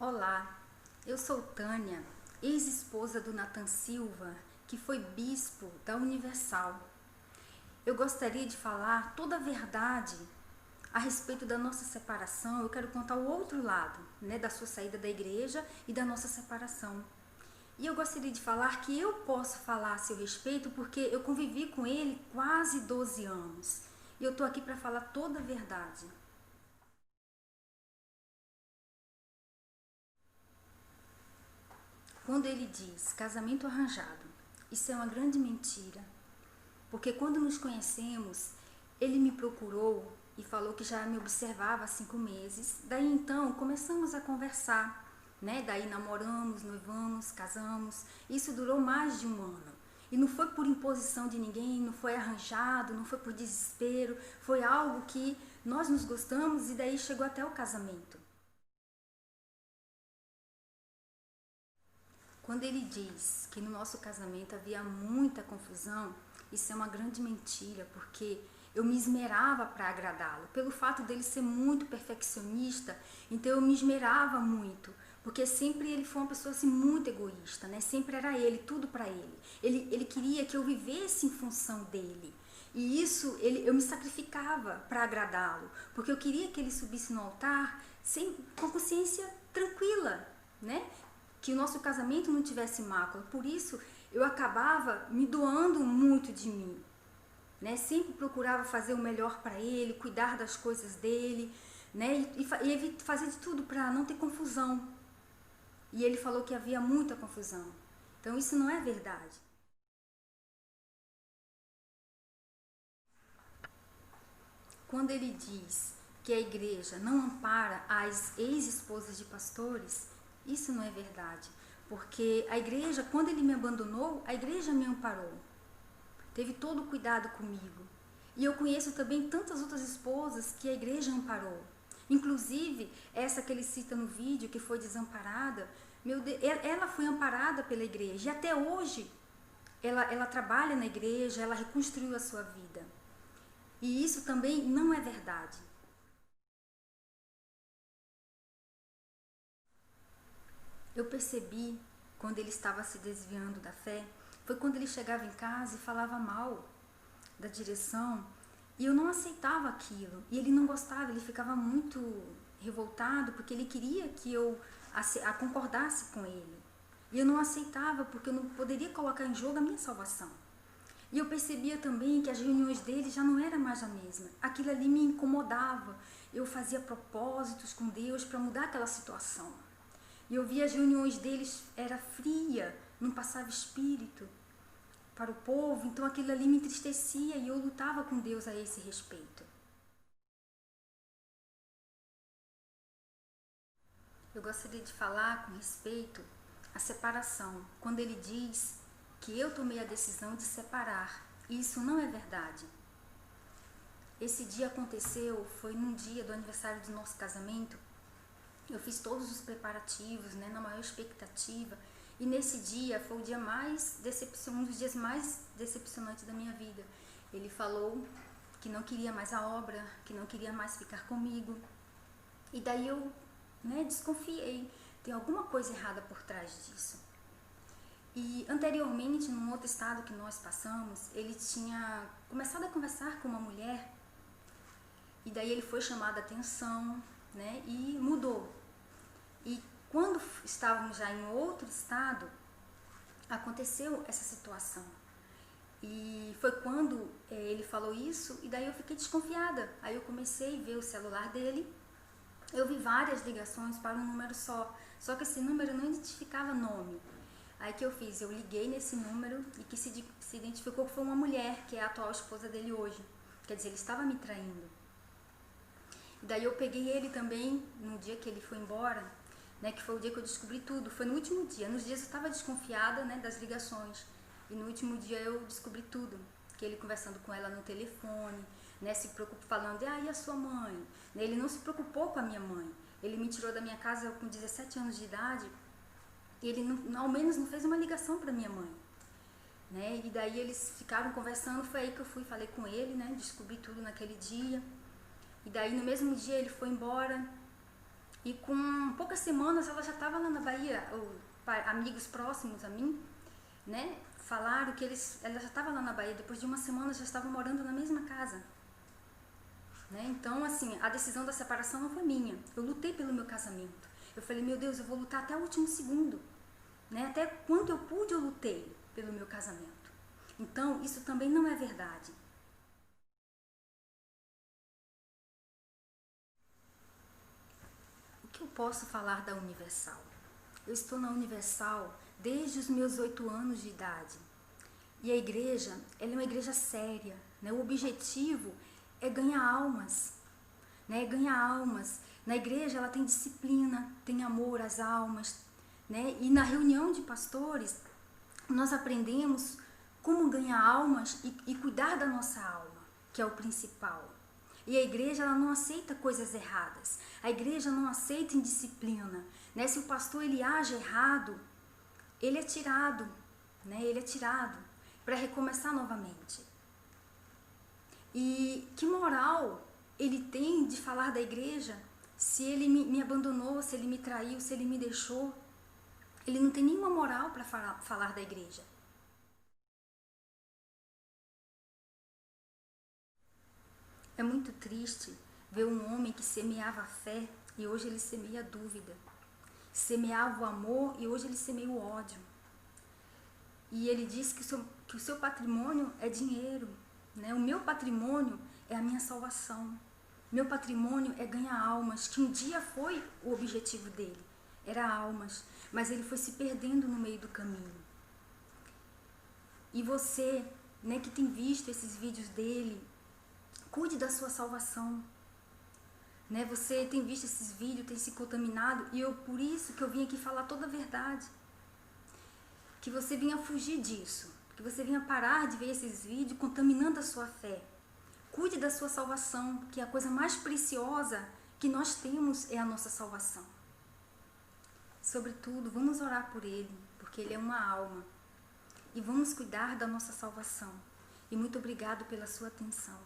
Olá, eu sou Tânia, ex-esposa do Nathan Silva, que foi bispo da Universal. Eu gostaria de falar toda a verdade a respeito da nossa separação. Eu quero contar o outro lado, da sua saída da igreja e da nossa separação. E eu gostaria de falar que eu posso falar a seu respeito porque eu convivi com ele quase 12 anos. E eu estou aqui para falar toda a verdade. Quando ele diz casamento arranjado, isso é uma grande mentira, porque quando nos conhecemos, ele me procurou e falou que já me observava há 5 meses. Daí então começamos a conversar, Daí namoramos, noivamos, casamos. Isso durou mais de um ano. E não foi por imposição de ninguém, não foi arranjado, não foi por desespero, foi algo que nós nos gostamos e daí chegou até o casamento. Quando ele diz que no nosso casamento havia muita confusão, isso é uma grande mentira, porque eu me esmerava para agradá-lo. Pelo fato dele ser muito perfeccionista, então eu me esmerava muito, porque sempre ele foi uma pessoa assim muito egoísta, Sempre era ele, tudo para ele. Ele queria que eu vivesse em função dele. E isso eu me sacrificava para agradá-lo, porque eu queria que ele subisse no altar com consciência tranquila, que o nosso casamento não tivesse mácula. Por isso eu acabava me doando muito de mim, Sempre procurava fazer o melhor para ele, cuidar das coisas dele, e fazer de tudo para não ter confusão. E ele falou que havia muita confusão. Então isso não é verdade. Quando ele diz que a igreja não ampara as ex-esposas de pastores, isso não é verdade. Porque a igreja, quando ele me abandonou, a igreja me amparou. Teve todo o cuidado comigo. E eu conheço também tantas outras esposas que a igreja amparou. Inclusive, essa que ele cita no vídeo, que foi desamparada, meu Deus, ela foi amparada pela igreja. E até hoje, ela trabalha na igreja, ela reconstruiu a sua vida. E isso também não é verdade. Eu percebi, quando ele estava se desviando da fé, foi quando ele chegava em casa e falava mal da direção, e eu não aceitava aquilo, e ele não gostava, ele ficava muito revoltado, porque ele queria que eu concordasse com ele, e eu não aceitava, porque eu não poderia colocar em jogo a minha salvação. E eu percebia também que as reuniões dele já não era mais a mesma, aquilo ali me incomodava, eu fazia propósitos com Deus para mudar aquela situação, e eu via as reuniões deles, era fria, não passava espírito para o povo, então aquilo ali me entristecia e eu lutava com Deus a esse respeito. Eu gostaria de falar com respeito à separação, quando ele diz que eu tomei a decisão de separar. Isso não é verdade. Esse dia aconteceu, foi num dia do aniversário do nosso casamento. Eu fiz todos os preparativos, na maior expectativa. E nesse dia foi o dia um dos dias mais decepcionantes da minha vida. Ele falou que não queria mais a obra, que não queria mais ficar comigo. E daí eu desconfiei. Tem alguma coisa errada por trás disso. E anteriormente, num outro estado que nós passamos, ele tinha começado a conversar com uma mulher. E daí ele foi chamado a atenção, e mudou. E quando estávamos já em outro estado, aconteceu essa situação. E foi quando ele falou isso, e daí eu fiquei desconfiada. Aí eu comecei a ver o celular dele, eu vi várias ligações para um número só que esse número não identificava nome. Aí que eu fiz, eu liguei nesse número e que se identificou que foi uma mulher, que é a atual esposa dele hoje. Quer dizer, ele estava me traindo. E daí eu peguei ele também, no dia que ele foi embora, que foi o dia que eu descobri tudo, foi no último dia. Nos dias eu estava desconfiada, das ligações, e no último dia eu descobri tudo, que ele conversando com ela no telefone, se preocupou falando, e a sua mãe? Ele não se preocupou com a minha mãe, ele me tirou da minha casa com 17 anos de idade, e ele não, ao menos não fez uma ligação para minha mãe, e daí eles ficaram conversando, foi aí que eu fui, falei com ele, descobri tudo naquele dia, e daí no mesmo dia ele foi embora. E com poucas semanas ela já estava lá na Bahia. Amigos próximos a mim, né, falaram que ela já estava lá na Bahia. Depois de uma semana já estavam morando na mesma casa. Né? Então, assim, a decisão da separação não foi minha. Eu lutei pelo meu casamento. Eu falei, meu Deus, eu vou lutar até o último segundo. Né? Até quando eu pude, eu lutei pelo meu casamento. Então, isso também não é verdade. O que eu posso falar da Universal? Eu estou na Universal desde os meus 8 anos de idade. E a igreja, ela é uma igreja séria. Né? O objetivo é ganhar almas. Né? Ganhar almas. Na igreja ela tem disciplina, tem amor às almas. Né? E na reunião de pastores, nós aprendemos como ganhar almas e cuidar da nossa alma, que é o principal. E a igreja ela não aceita coisas erradas. A igreja não aceita indisciplina. Né? Se o pastor ele age errado, ele é tirado. Né? Ele é tirado para recomeçar novamente. E que moral ele tem de falar da igreja se ele me abandonou, se ele me traiu, se ele me deixou? Ele não tem nenhuma moral para falar da igreja. É muito triste ver um homem que semeava a fé e hoje ele semeia a dúvida. Semeava o amor e hoje ele semeia o ódio. E ele diz que o seu patrimônio é dinheiro. Né? O meu patrimônio é a minha salvação. Meu patrimônio é ganhar almas, que um dia foi o objetivo dele. Era almas, mas ele foi se perdendo no meio do caminho. E você, né, que tem visto esses vídeos dele, cuide da sua salvação. Né? Você tem visto esses vídeos, tem se contaminado, e por isso que eu vim aqui falar toda a verdade. Que você venha fugir disso, que você venha parar de ver esses vídeos contaminando a sua fé. Cuide da sua salvação, que a coisa mais preciosa que nós temos é a nossa salvação. Sobretudo, vamos orar por ele, porque ele é uma alma. E vamos cuidar da nossa salvação. E muito obrigado pela sua atenção.